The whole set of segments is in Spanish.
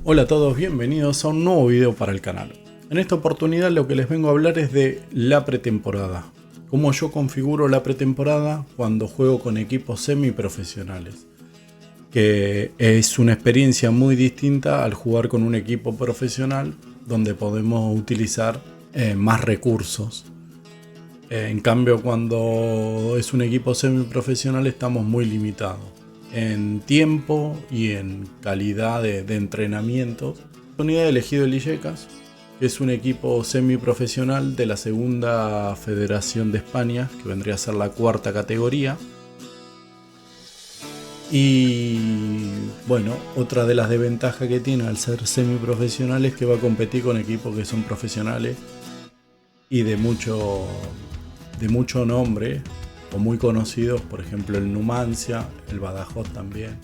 Hola a todos, bienvenidos a un nuevo video para el canal. En esta oportunidad lo que les vengo a hablar es de la pretemporada. Cómo yo configuro la pretemporada cuando juego con equipos semiprofesionales. Que es una experiencia muy distinta al jugar con un equipo profesional donde podemos utilizar más recursos. En cambio, cuando es un equipo semiprofesional estamos muy limitados en tiempo y en calidad de entrenamientos. He elegido el Illescas, que es un equipo semiprofesional de la segunda federación de España, que vendría a ser la cuarta categoría. Y bueno, otra de las desventajas que tiene al ser semiprofesional es que va a competir con equipos que son profesionales y de mucho nombre, o muy conocidos, por ejemplo el Numancia, el Badajoz también,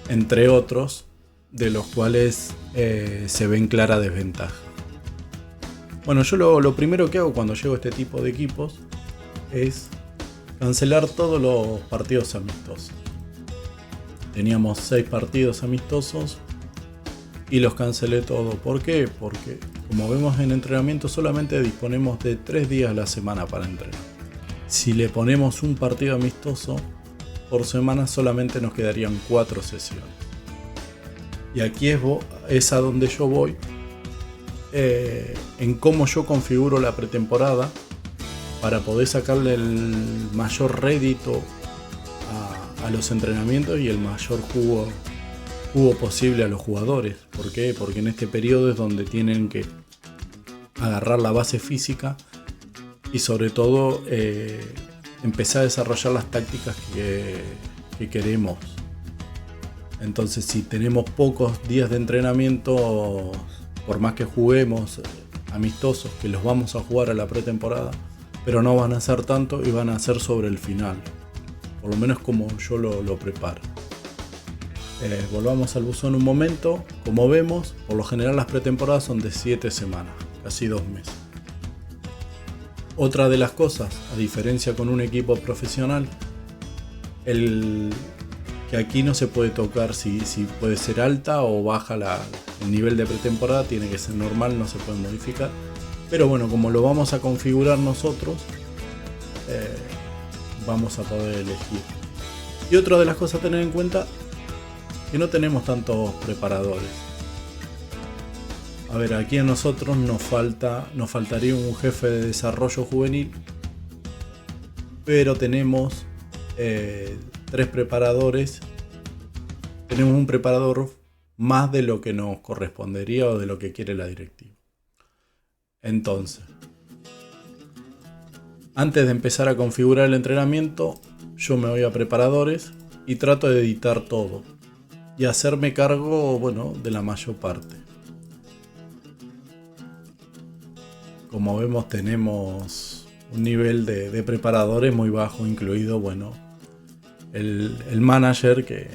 entre otros, de los cuales se ven clara desventaja. Bueno, yo lo primero que hago cuando llego a este tipo de equipos es cancelar todos los partidos amistosos. Teníamos 6 partidos amistosos y los cancelé todos. ¿Por qué? Porque como vemos en entrenamiento solamente disponemos de 3 días a la semana para entrenar. Si le ponemos un partido amistoso por semana solamente nos quedarían 4 sesiones. Y aquí es a donde yo voy en cómo yo configuro la pretemporada para poder sacarle el mayor rédito a los entrenamientos y el mayor jugo posible a los jugadores. ¿Por qué? Porque en este periodo es donde tienen que agarrar la base física y sobre todo empezar a desarrollar las tácticas que queremos. Entonces, si tenemos pocos días de entrenamiento, por más que juguemos amistosos, que los vamos a jugar a la pretemporada, pero no van a ser tanto y van a ser sobre el final, por lo menos como yo lo preparo. Volvamos al buzón un momento. Como vemos, por lo general las pretemporadas son de 7 semanas, casi 2 meses. Otra de las cosas, a diferencia con un equipo profesional, que aquí no se puede tocar si puede ser alta o baja el nivel de pretemporada, tiene que ser normal, no se puede modificar. Pero bueno, como lo vamos a configurar nosotros, vamos a poder elegir. Y otra de las cosas a tener en cuenta, que no tenemos tantos preparadores. A ver, aquí a nosotros nos faltaría un jefe de desarrollo juvenil, pero tenemos 3 preparadores. Tenemos un preparador más de lo que nos correspondería o de lo que quiere la directiva. Entonces, antes de empezar a configurar el entrenamiento, yo me voy a preparadores y trato de editar todo y hacerme cargo, de la mayor parte. Como vemos, tenemos un nivel de preparadores muy bajo, incluido el manager que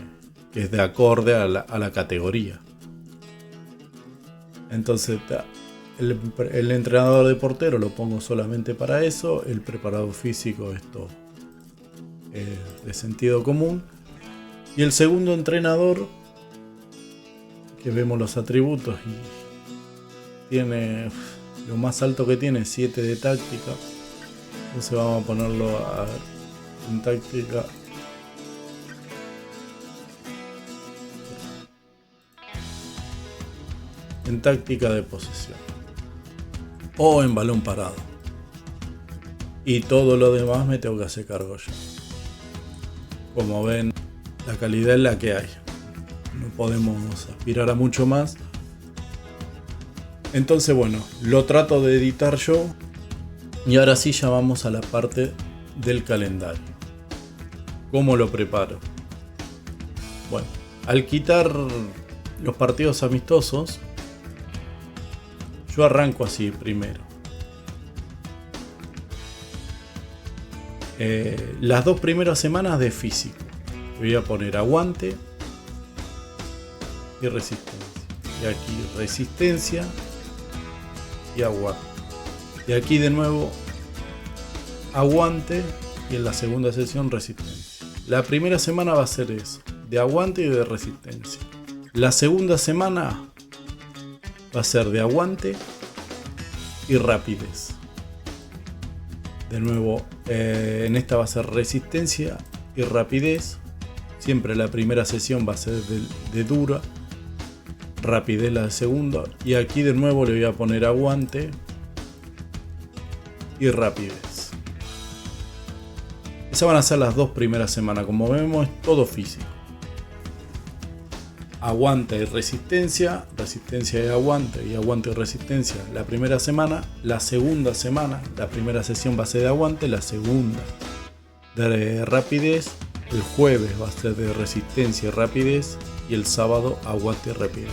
es de acorde a la categoría. Entonces el entrenador de portero lo pongo solamente para eso, el preparador físico, esto es de sentido común, y el segundo entrenador, que vemos los atributos y tiene lo más alto que tiene, 7 de táctica. Entonces vamos a ponerlo en táctica. En táctica de posesión. O en balón parado. Y todo lo demás me tengo que hacer cargo yo. Como ven, la calidad es la que hay. No podemos aspirar a mucho más. Entonces lo trato de editar yo. Y ahora sí ya vamos a la parte del calendario. ¿Cómo lo preparo? Bueno, al quitar los partidos amistosos, yo arranco así primero. Las 2 primeras semanas de físico. Voy a poner aguante y resistencia. Y aquí resistencia y aguante. Y aquí de nuevo aguante y en la segunda sesión resistencia. La primera semana va a ser eso, de aguante y de resistencia. La segunda semana va a ser de aguante y rapidez. De nuevo, en esta va a ser resistencia y rapidez. Siempre la primera sesión va a ser de dura, rapidez la segunda. Y aquí de nuevo le voy a poner aguante y rapidez. Esas van a ser las 2 primeras semanas. Como vemos, es todo físico. Aguante y resistencia, resistencia y aguante y resistencia la primera semana. La segunda semana, la primera sesión va a ser de aguante, la segunda de rapidez. El jueves va a ser de resistencia y rapidez y el sábado aguante y rapidez.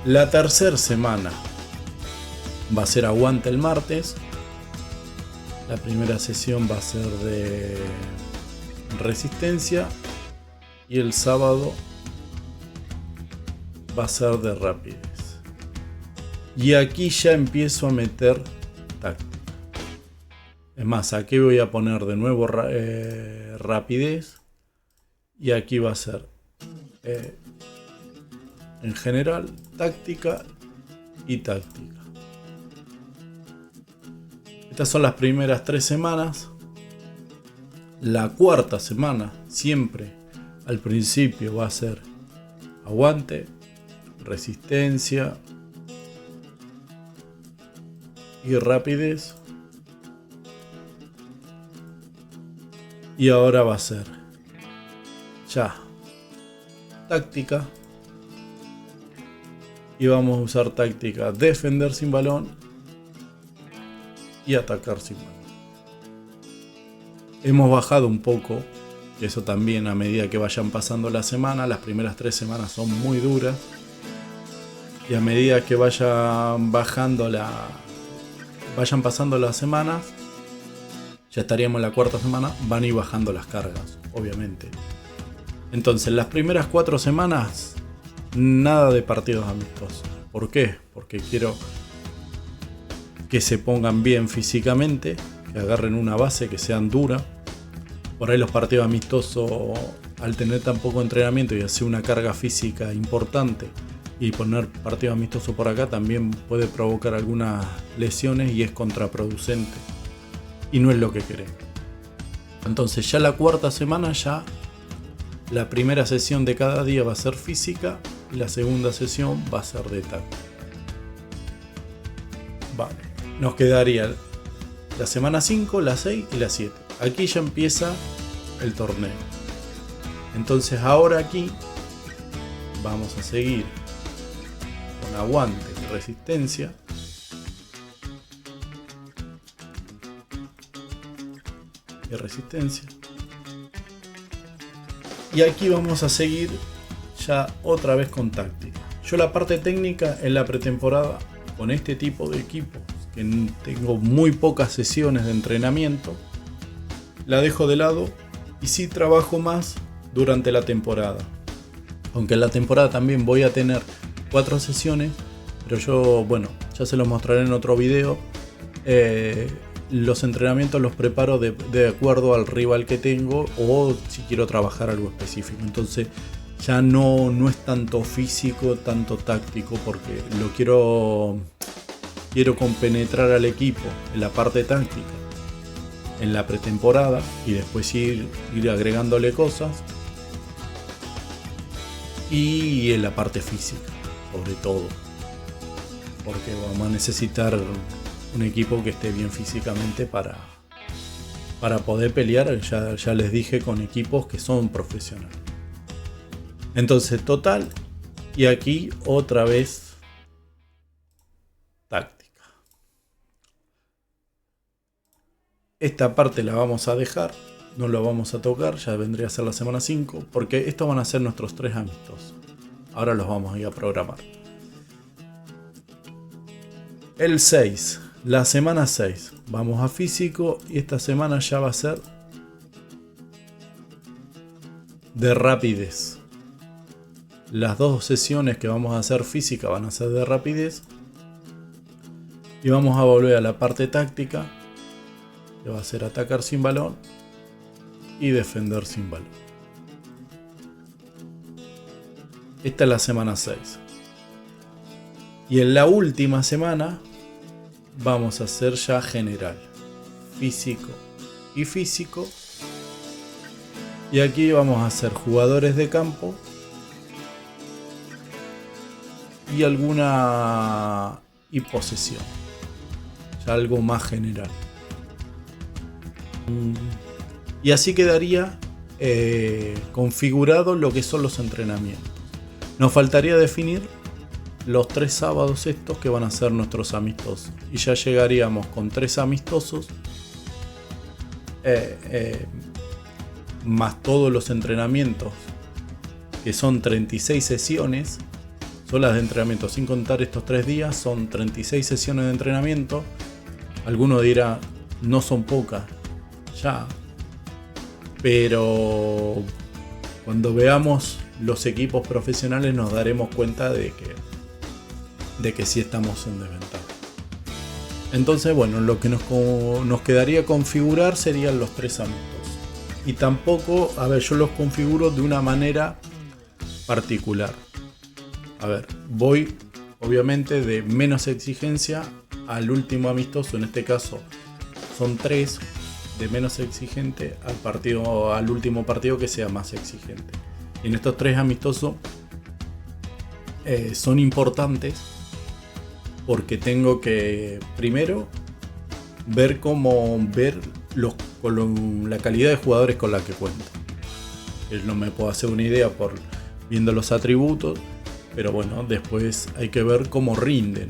La tercera semana va a ser aguante el martes. La primera sesión va a ser de resistencia y el sábado va a ser de rapidez. Y aquí ya empiezo a meter táctica. Es más, aquí voy a poner de nuevo rapidez. Y aquí va a ser en general táctica y táctica. Estas son las primeras 3 semanas. La cuarta semana siempre al principio va a ser aguante, resistencia y rapidez. Y ahora va a ser ya táctica. Y vamos a usar táctica defender sin balón y atacar sin balón. Hemos bajado un poco. Eso también a medida que vayan pasando la semana. Las primeras 3 semanas son muy duras. Y a medida que vayan pasando las semanas, ya estaríamos en la cuarta semana, van a ir bajando las cargas, obviamente. Entonces, las primeras 4 semanas, nada de partidos amistosos. ¿Por qué? Porque quiero que se pongan bien físicamente, que agarren una base, que sean duras. Por ahí los partidos amistosos, al tener tan poco entrenamiento y hacer una carga física importante y poner partidos amistosos por acá, también puede provocar algunas lesiones y es contraproducente. Y no es lo que queremos. Entonces ya la cuarta semana, ya la primera sesión de cada día va a ser física y la segunda sesión va a ser de táctica. Vale, nos quedaría la semana 5, la 6 y la 7. Aquí ya empieza el torneo. Entonces ahora aquí vamos a seguir con aguante y resistencia. Y resistencia. Y aquí vamos a seguir ya otra vez con táctica. Yo la parte técnica en la pretemporada con este tipo de equipos, que tengo muy pocas sesiones de entrenamiento, la dejo de lado y sí trabajo más durante la temporada. Aunque en la temporada también voy a tener 4 sesiones, pero yo, bueno, ya se los mostraré en otro video. Los entrenamientos los preparo de acuerdo al rival que tengo o si quiero trabajar algo específico. Entonces ya no es tanto físico, tanto táctico, porque lo quiero compenetrar al equipo en la parte táctica en la pretemporada y después ir agregándole cosas, y en la parte física sobre todo, porque vamos a necesitar un equipo que esté bien físicamente para poder pelear, ya les dije, con equipos que son profesionales. Entonces, total, y aquí otra vez táctica. Esta parte la vamos a dejar, no la vamos a tocar, ya vendría a ser la semana 5, porque estos van a ser nuestros 3 amistosos. Ahora los vamos a ir a programar. El 6. La semana 6 vamos a físico y esta semana ya va a ser de rapidez. Las 2 sesiones que vamos a hacer física van a ser de rapidez y vamos a volver a la parte táctica, que va a ser atacar sin balón y defender sin balón. Esta es la semana 6. Y en la última semana vamos a hacer ya general, físico y físico. Y aquí vamos a hacer jugadores de campo y alguna y posesión, ya algo más general. Y así quedaría configurado lo que son los entrenamientos. Nos faltaría definir los 3 sábados estos que van a ser nuestros amistosos. Y ya llegaríamos con 3 amistosos. Más todos los entrenamientos, que son 36 sesiones. Son las de entrenamiento, sin contar estos 3 días, son 36 sesiones de entrenamiento. Alguno dirá, no son pocas, ya. Pero cuando veamos los equipos profesionales nos daremos cuenta de que sí estamos en desventaja. Entonces, bueno, lo que nos quedaría configurar serían los 3 amistosos. Y tampoco, a ver, yo los configuro de una manera particular. A ver, voy obviamente de menos exigencia al último amistoso. En este caso son 3, de menos exigente al último partido que sea más exigente. Y en estos 3 amistosos son importantes porque tengo que primero ver la calidad de jugadores con la que cuento. No me puedo hacer una idea viendo los atributos, pero bueno, después hay que ver cómo rinden.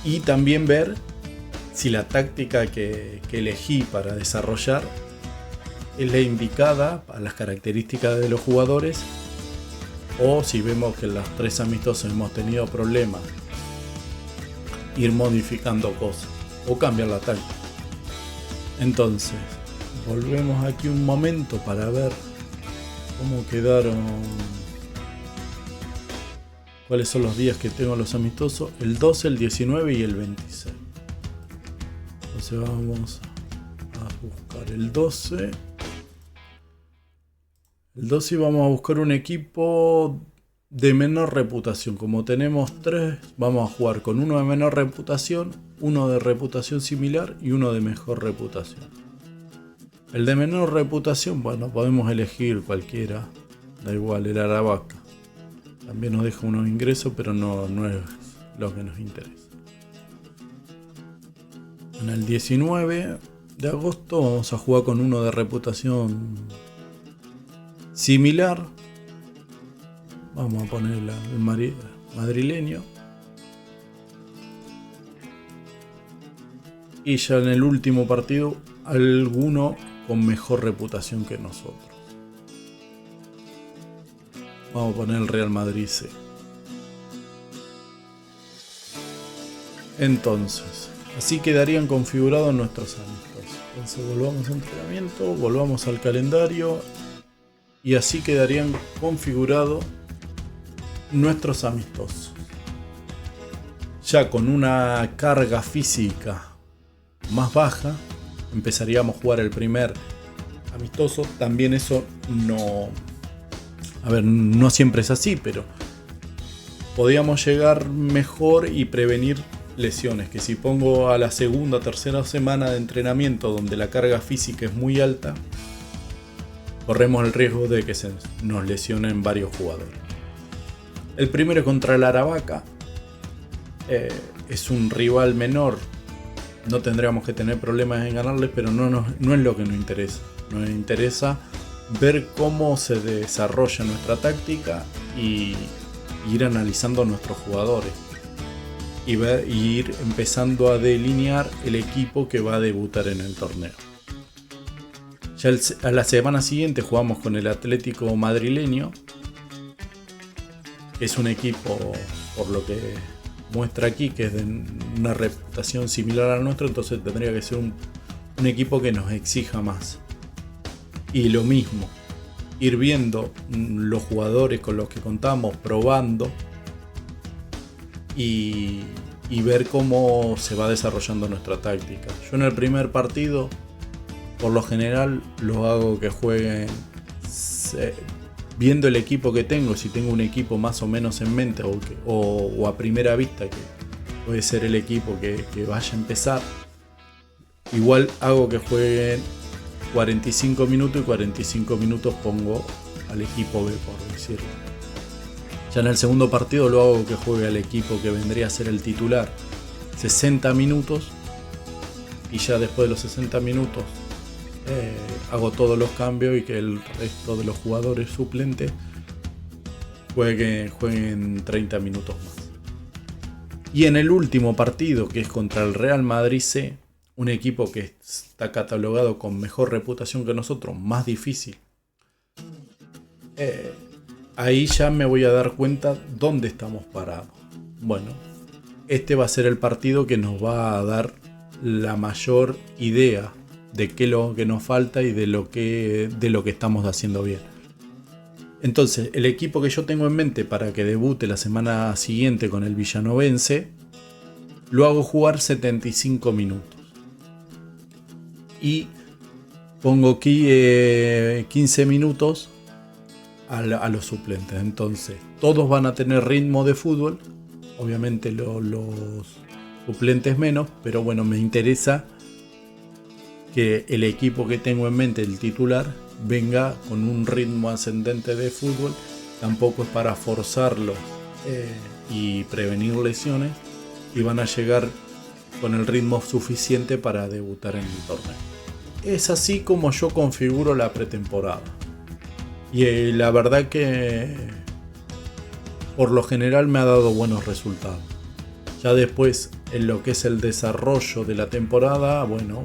Y también ver si la táctica que elegí para desarrollar es la indicada a las características de los jugadores, o si vemos que en los 3 amistosos hemos tenido problemas, ir modificando cosas o cambiar la táctica. Entonces, volvemos aquí un momento para ver cómo quedaron, cuáles son los días que tengo los amistosos: el 12, el 19 y el 26. Entonces vamos a buscar el 12. El 12 vamos a buscar un equipo de menor reputación. Como tenemos 3, vamos a jugar con uno de menor reputación, uno de reputación similar y uno de mejor reputación. El de menor reputación, bueno, podemos elegir cualquiera, da igual, el Aravaca. También nos deja unos ingresos, pero no es lo que nos interesa. En el 19 de agosto vamos a jugar con uno de reputación similar. Vamos a poner el madrileño. Y ya en el último partido, alguno con mejor reputación que nosotros. Vamos a poner el Real Madrid C. Entonces, así quedarían configurados nuestros amistosos. Entonces volvamos a entrenamiento, volvamos al calendario. Y así quedarían configurados nuestros amistosos. Ya con una carga física más baja, empezaríamos a jugar el primer amistoso. También eso no siempre es así, pero podíamos llegar mejor y prevenir lesiones. Que si pongo a la segunda o tercera semana de entrenamiento donde la carga física es muy alta, corremos el riesgo de que se nos lesionen varios jugadores. El primero contra el Aravaca. Es un rival menor. No tendríamos que tener problemas en ganarles, pero no es lo que nos interesa. Nos interesa ver cómo se desarrolla nuestra táctica y ir analizando a nuestros jugadores. Y ir empezando a delinear el equipo que va a debutar en el torneo. Ya a la semana siguiente jugamos con el Atlético madrileño, que es un equipo, por lo que muestra aquí, que es de una reputación similar a la nuestra. Entonces tendría que ser un equipo que nos exija más. Y lo mismo, ir viendo los jugadores con los que contamos, probando y ver cómo se va desarrollando nuestra táctica. Yo en el primer partido, por lo general, los hago que jueguen viendo el equipo que tengo, si tengo un equipo más o menos en mente o a primera vista que puede ser el equipo que vaya a empezar, igual hago que jueguen 45 minutos y 45 minutos pongo al equipo B, por decirlo. Ya en el segundo partido lo hago que juegue al equipo que vendría a ser el titular 60 minutos, y ya después de los 60 minutos hago todos los cambios y que el resto de los jugadores suplentes jueguen 30 minutos más. Y en el último partido, que es contra el Real Madrid C, un equipo que está catalogado con mejor reputación que nosotros, más difícil, ahí ya me voy a dar cuenta dónde estamos parados. Bueno, este va a ser el partido que nos va a dar la mayor idea de qué es lo que nos falta y de lo que estamos haciendo bien. Entonces, el equipo que yo tengo en mente para que debute la semana siguiente con el Villanovense, lo hago jugar 75 minutos. Y pongo aquí 15 minutos a los suplentes. Entonces, todos van a tener ritmo de fútbol. Obviamente los suplentes menos, pero bueno, me interesa que el equipo que tengo en mente, el titular, venga con un ritmo ascendente de fútbol. Tampoco es para forzarlo y prevenir lesiones, y van a llegar con el ritmo suficiente para debutar en el torneo. Es así como yo configuro la pretemporada, y la verdad que por lo general me ha dado buenos resultados. Ya después, en lo que es el desarrollo de la temporada, bueno,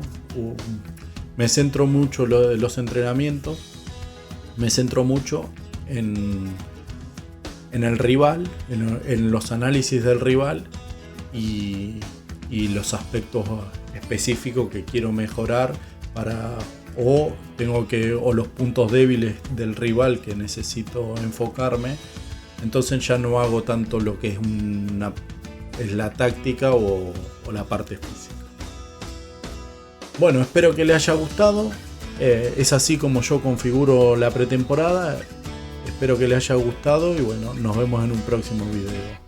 me centro mucho en los entrenamientos, me centro mucho en el rival, en los análisis del rival y los aspectos específicos que quiero mejorar o los puntos débiles del rival que necesito enfocarme. Entonces ya no hago tanto lo que es la táctica o la parte física. Bueno, espero que les haya gustado. Es así como yo configuro la pretemporada. Espero que les haya gustado y bueno, nos vemos en un próximo video.